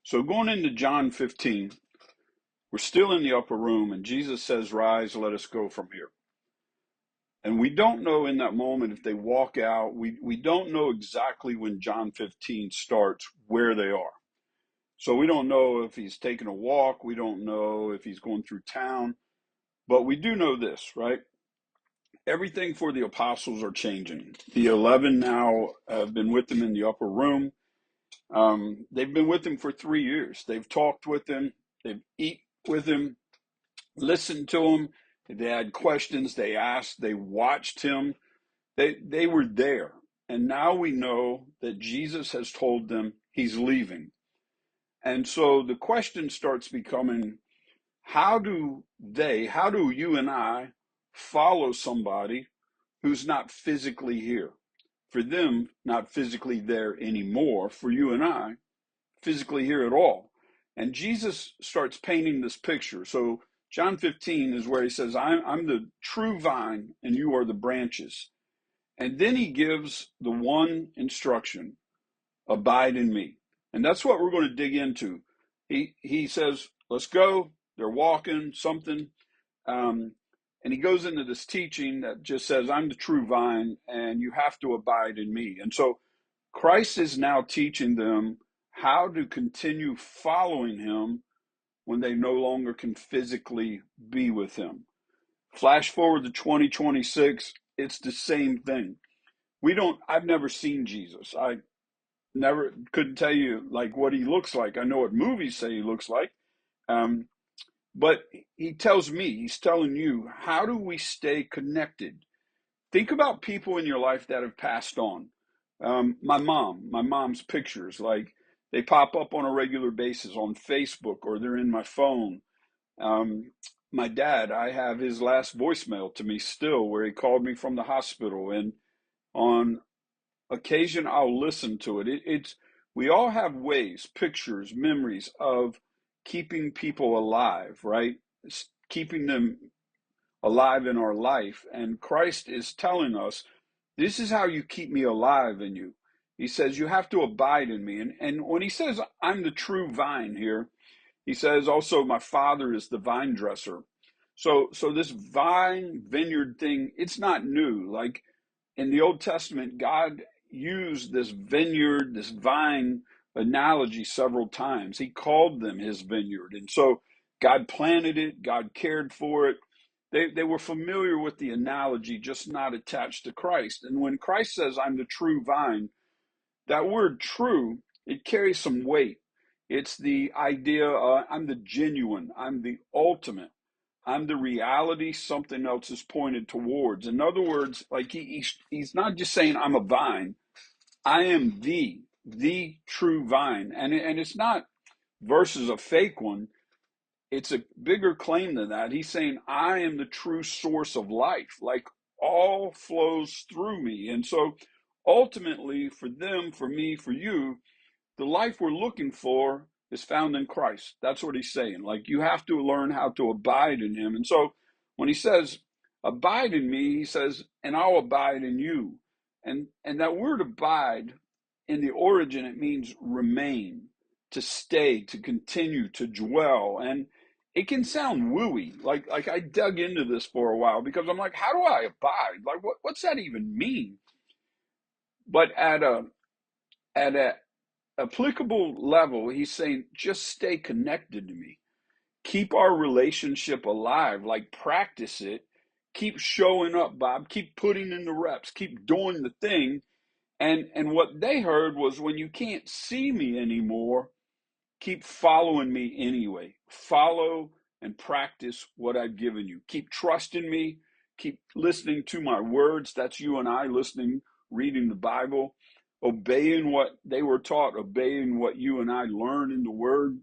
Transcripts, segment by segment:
So going into John 15, we're still in the upper room, and Jesus says, "Rise, let us go from here." And we don't know in that moment if they walk out. We don't know exactly when John 15 starts where they are. So we don't know if he's taking a walk. We don't know if he's going through town. But we do know this, right? Everything for the apostles are changing. The 11 now have been with him in the upper room. They've been with him for 3 years. They've talked with him. They've eaten with him, listened to him. They had questions. They asked. They watched him. They were there. And now we know that Jesus has told them he's leaving. And so the question starts becoming, how do you and I follow somebody who's not physically here? For them, not physically there anymore. For you and I, physically here at all. And Jesus starts painting this picture. So John 15 is where he says, I'm the true vine and you are the branches. And then he gives the one instruction, abide in me. And that's what we're going to dig into. He says, let's go. They're walking something. And he goes into this teaching that just says, I'm the true vine and you have to abide in me. And so Christ is now teaching them how to continue following him when they no longer can physically be with him. Flash forward to 2026, it's the same thing. I've never seen Jesus. I never couldn't tell you like what he looks like. I know what movies say he looks like. Um, but he's telling you, how do we stay connected? Think about people in your life that have passed on. My mom's pictures, like they pop up on a regular basis on Facebook or they're in my phone. Um, my dad, I have his last voicemail to me still where he called me from the hospital. And on occasion, I'll listen to it. We all have ways, pictures, memories of keeping people alive, right? Keeping them alive in our life. And Christ is telling us, this is how you keep me alive in you. He says, you have to abide in me. And when he says, I'm the true vine here, he says also, my Father is the vine dresser. So this vine vineyard thing, it's not new. Like in the Old Testament, God used this vineyard, this vine analogy several times. He called them his vineyard. And so God planted it, God cared for it. They were familiar with the analogy, just not attached to Christ. And when Christ says, I'm the true vine, that word true, it carries some weight. It's the idea, I'm the genuine, I'm the ultimate, I'm the reality something else is pointed towards. In other words, like he's not just saying I'm a vine, I am the true vine. And it's not versus a fake one. It's a bigger claim than that. He's saying, I am the true source of life. Like all flows through me. And so ultimately, for them, for me, for you, the life we're looking for is found in Christ. That's what he's saying. Like you have to learn how to abide in him. And so when he says, abide in me, he says, and I'll abide in you. And that word abide in the origin, it means remain, to stay, to continue, to dwell. And it can sound wooey. Like I dug into this for a while because I'm like, how do I abide? Like what's that even mean? But at a applicable level, he's saying, just stay connected to me. Keep our relationship alive, like practice it. Keep showing up, Bob. Keep putting in the reps. Keep doing the thing. And what they heard was, when you can't see me anymore, keep following me anyway. Follow and practice what I've given you. Keep trusting me. Keep listening to my words. That's you and I listening, reading the Bible, obeying what they were taught, obeying what you and I learn in the Word,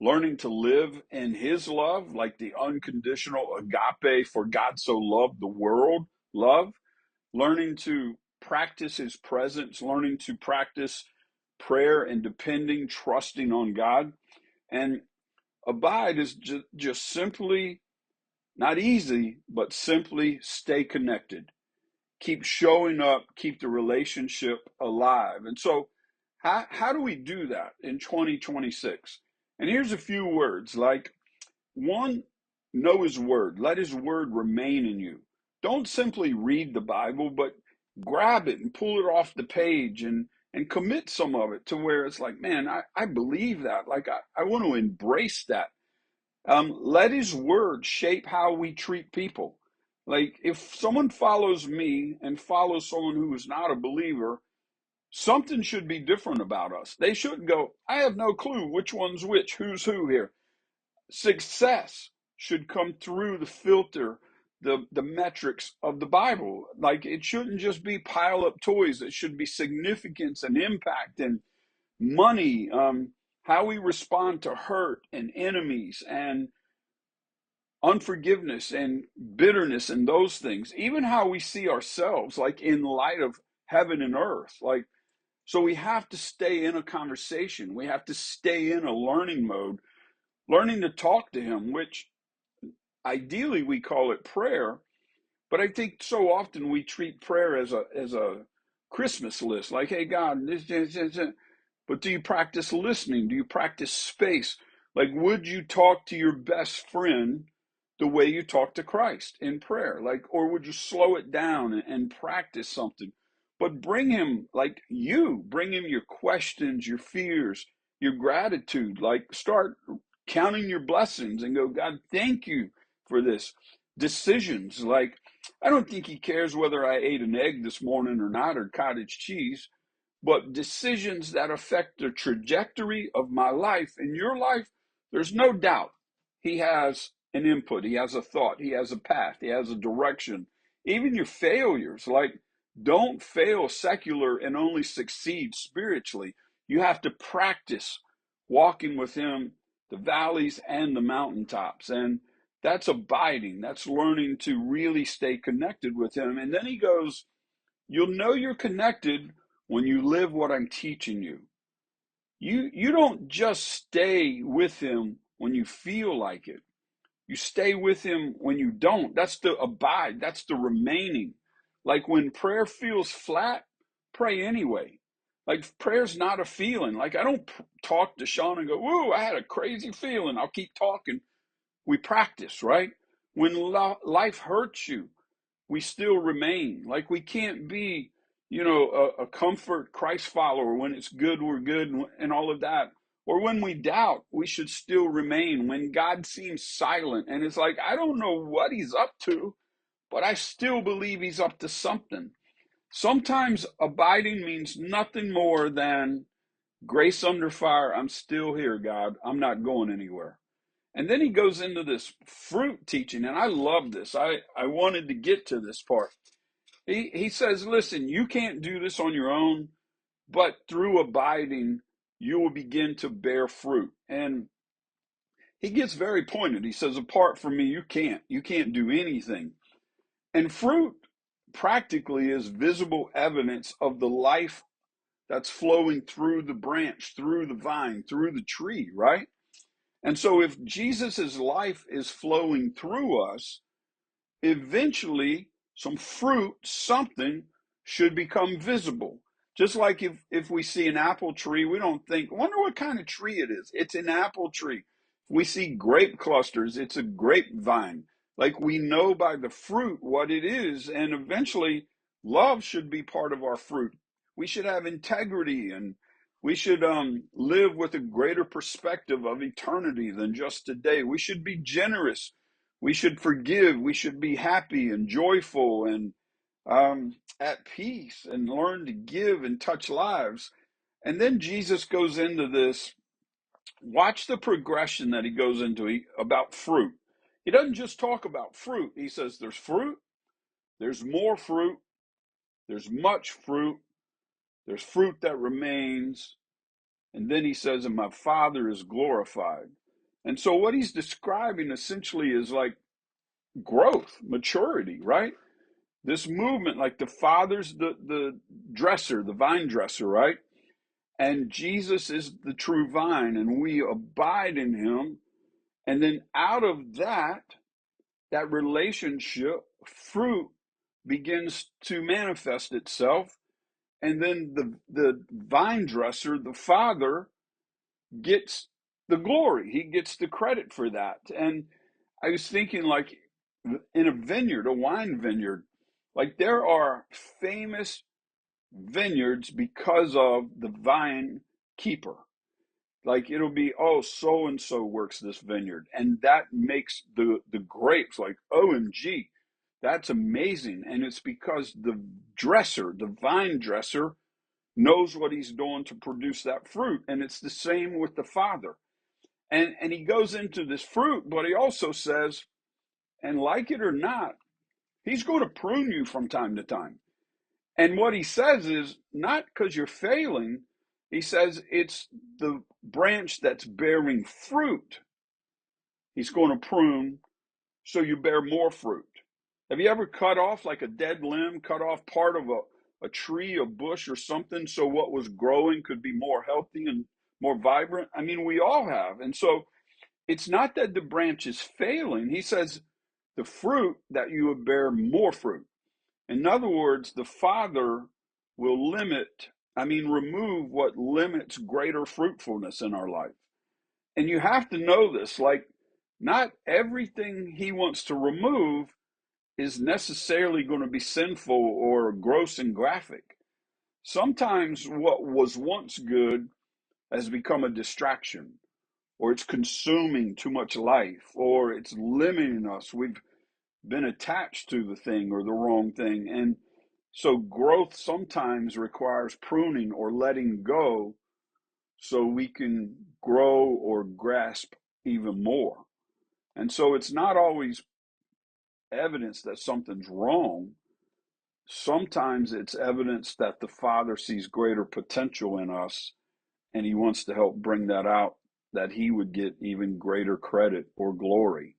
learning to live in His love, like the unconditional agape, for God so loved the world love, learning to practice His presence, learning to practice prayer and depending, trusting on God. And abide is just simply, not easy, but simply stay connected. Keep showing up, keep the relationship alive. And so, How do we do that in 2026? And here's a few words like, one, know his word. Let his word remain in you. Don't simply read the Bible, but grab it and pull it off the page and commit some of it to where it's like, man, I believe that. Like, I want to embrace that. Let his word shape how we treat people. Like, if someone follows me and follows someone who is not a believer, something should be different about us. They shouldn't go, I have no clue which one's which, who's who here. Success should come through the filter, the metrics of the Bible. Like, it shouldn't just be pile up toys. It should be significance and impact and money, how we respond to hurt and enemies and unforgiveness and bitterness and those things, even how we see ourselves, like in light of heaven and earth. Like, so we have to stay in a conversation. We have to stay in a learning mode, learning to talk to him, which ideally we call it prayer. But I think so often we treat prayer as a Christmas list, like, hey, God, this. But do you practice listening? Do you practice space? Like, would you talk to your best friend the way you talk to Christ in prayer? Like, or would you slow it down and practice something? But bring him, like, bring him your questions, your fears, your gratitude. Like, start counting your blessings and go, God, thank you for this. Decisions, like, I don't think he cares whether I ate an egg this morning or not, or cottage cheese, but decisions that affect the trajectory of my life and your life, there's no doubt he has an input, he has a thought, he has a path, he has a direction. Even your failures, like, don't fail secular and only succeed spiritually. You have to practice walking with him, the valleys and the mountaintops. And that's abiding, that's learning to really stay connected with him. And then he goes, you'll know you're connected when you live what I'm teaching you. You don't just stay with him when you feel like it. You stay with him when you don't. That's the abide. That's the remaining. Like, when prayer feels flat, pray anyway. Like, prayer's not a feeling. Like, I don't talk to Sean and go, whoa, I had a crazy feeling. I'll keep talking. We practice, right? When life hurts you, we still remain. Like, we can't be, a comfort Christ follower. When it's good, we're good, and all of that. Or when we doubt, we should still remain. When God seems silent and it's like, I don't know what he's up to, but I still believe he's up to something. Sometimes abiding means nothing more than grace under fire. I'm still here, God. I'm not going anywhere. And then he goes into this fruit teaching, and I love this. I wanted to get to this part. He says, listen, you can't do this on your own, but through abiding, you will begin to bear fruit. And he gets very pointed. He says, apart from me, you can't. You can't do anything. And fruit practically is visible evidence of the life that's flowing through the branch, through the vine, through the tree, right? And so if Jesus's life is flowing through us, eventually some fruit, something should become visible. Just like if we see an apple tree, we don't think, wonder what kind of tree it is. It's an apple tree. If we see grape clusters, it's a grapevine. Like, we know by the fruit what it is, and eventually love should be part of our fruit. We should have integrity, and we should live with a greater perspective of eternity than just today. We should be generous. We should forgive. We should be happy and joyful and at peace and learn to give and touch lives. And then Jesus goes into this. Watch the progression that he goes into about fruit. He doesn't just talk about fruit. He says there's fruit, there's more fruit, there's much fruit, there's fruit that remains. And then he says, and my Father is glorified. And so what he's describing essentially is like growth, maturity, right? This movement, like the Father's the dresser, the vine dresser, right? And Jesus is the true vine, and we abide in him. And then out of that relationship, fruit begins to manifest itself. and then the vine dresser, the Father, gets the glory. He gets the credit for that. And I was thinking, like, in a vineyard, a wine vineyard, like there are famous vineyards because of the vine keeper. Like it'll be, oh, so and so works this vineyard, and that makes the grapes like OMG, that's amazing. And it's because the dresser, the vine dresser, knows what he's doing to produce that fruit. And it's the same with the Father. And he goes into this fruit, but he also says, and like it or not, he's going to prune you from time to time. And what he says is not because you're failing. He says it's the branch that's bearing fruit. He's going to prune so you bear more fruit. Have you ever cut off like a dead limb, cut off part of a tree, a bush, or something so what was growing could be more healthy and more vibrant? I mean, we all have. And so it's not that the branch is failing. He says the fruit that you would bear more fruit. In other words, the Father will remove what limits greater fruitfulness in our life. And you have to know this, like, not everything he wants to remove is necessarily going to be sinful or gross and graphic. Sometimes what was once good has become a distraction, or it's consuming too much life, or it's limiting us. We've been attached to the thing or the wrong thing. And so growth sometimes requires pruning or letting go so we can grow or grasp even more. And so it's not always evidence that something's wrong. Sometimes it's evidence that the Father sees greater potential in us and he wants to help bring that out, that he would get even greater credit or glory.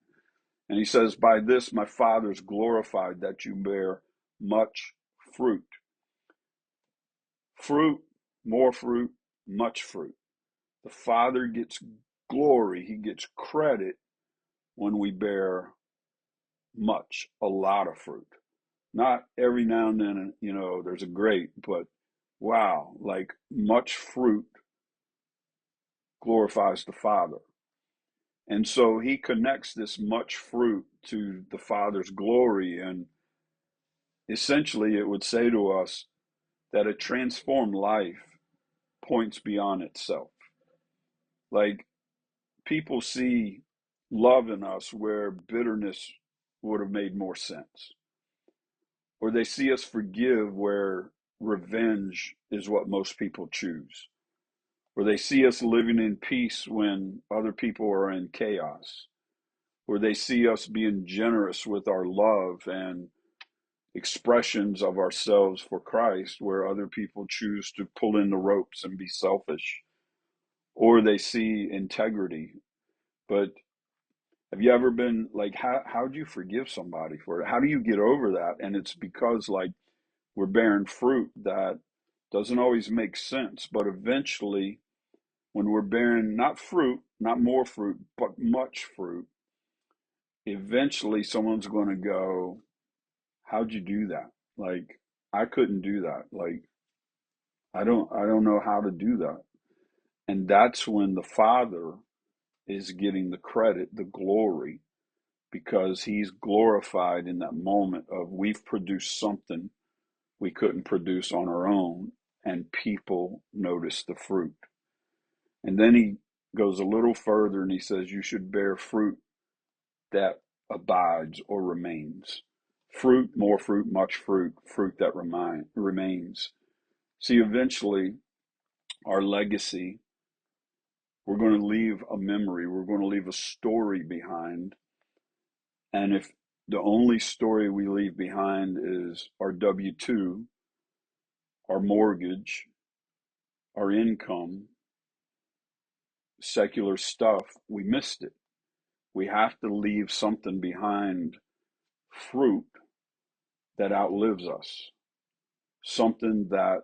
And he says, by this my Father is glorified, that you bear much fruit. Fruit, more fruit, much fruit. The Father gets glory, he gets credit when we bear much, a lot of fruit. Not every now and then, there's a grape, but wow, like much fruit glorifies the Father. And so he connects this much fruit to the Father's glory. And essentially, it would say to us that a transformed life points beyond itself. Like people see love in us where bitterness would have made more sense. Or they see us forgive where revenge is what most people choose. Or they see us living in peace when other people are in chaos. Or they see us being generous with our love and expressions of ourselves for Christ where other people choose to pull in the ropes and be selfish. Or they see integrity. But have you ever been like, how do you forgive somebody for it? How do you get over that? And it's because like we're bearing fruit that doesn't always make sense, but eventually when we're bearing not fruit, not more fruit, but much fruit, eventually someone's going to go, how'd you do that? Like, I couldn't do that. Like, I don't know how to do that. And that's when the Father is getting the credit, the glory, because he's glorified in that moment of we've produced something we couldn't produce on our own, and people notice the fruit. And then he goes a little further and he says, you should bear fruit that abides or remains. Fruit, more fruit, much fruit, fruit that remains. See, eventually, our legacy, we're going to leave a memory, we're going to leave a story behind. And if the only story we leave behind is our W-2, our mortgage, our income, secular stuff, we missed it. We have to leave something behind, fruit that outlives us, something that,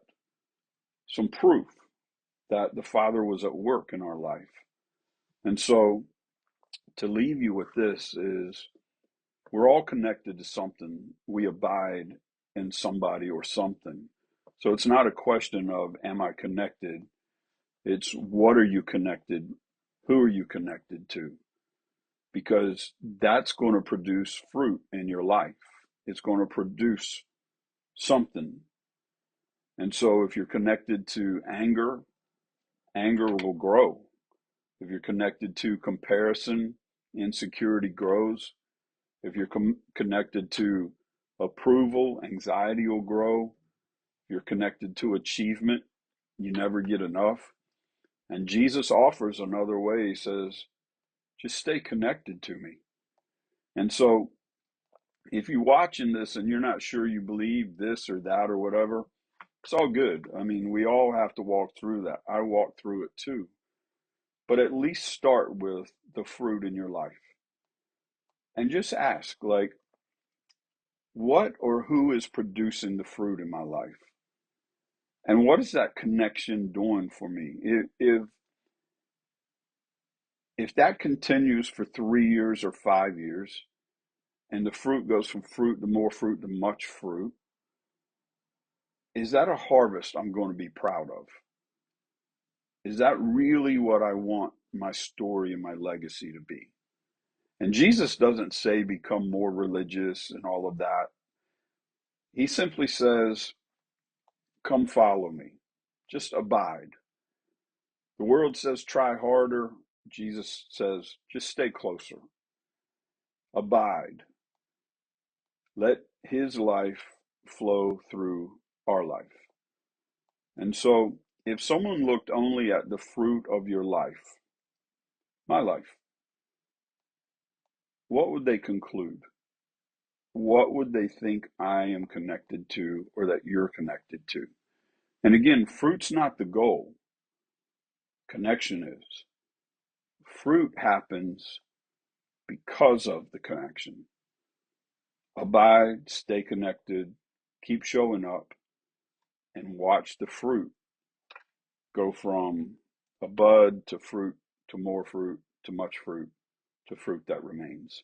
some proof that the Father was at work in our life. And so to leave you with this is we're all connected to something. We abide in somebody or something. So it's not a question of, am I connected? It's what are you connected? Who are you connected to? Because that's going to produce fruit in your life. It's going to produce something. And so if you're connected to anger, anger will grow. If you're connected to comparison, insecurity grows. If you're connected to approval, anxiety will grow. If you're connected to achievement, you never get enough. And Jesus offers another way. He says, just stay connected to me. And so if you're watching this and you're not sure you believe this or that or whatever, it's all good. I mean, we all have to walk through that. I walked through it too. But at least start with the fruit in your life. And just ask, like, what or who is producing the fruit in my life? And what is that connection doing for me? If that continues for 3 years or 5 years, and the fruit goes from fruit to more fruit to much fruit, is that a harvest I'm going to be proud of? Is that really what I want my story and my legacy to be? And Jesus doesn't say become more religious and all of that. He simply says, come follow me. Just abide. The world says try harder. Jesus says just stay closer. Abide. Let his life flow through our life. And so if someone looked only at the fruit of your life, my life, what would they conclude? What would they think I am connected to or that you're connected to? And again, fruit's not the goal. Connection is. Fruit happens because of the connection. Abide, stay connected, keep showing up, and watch the fruit go from a bud to fruit to more fruit to much fruit to fruit that remains.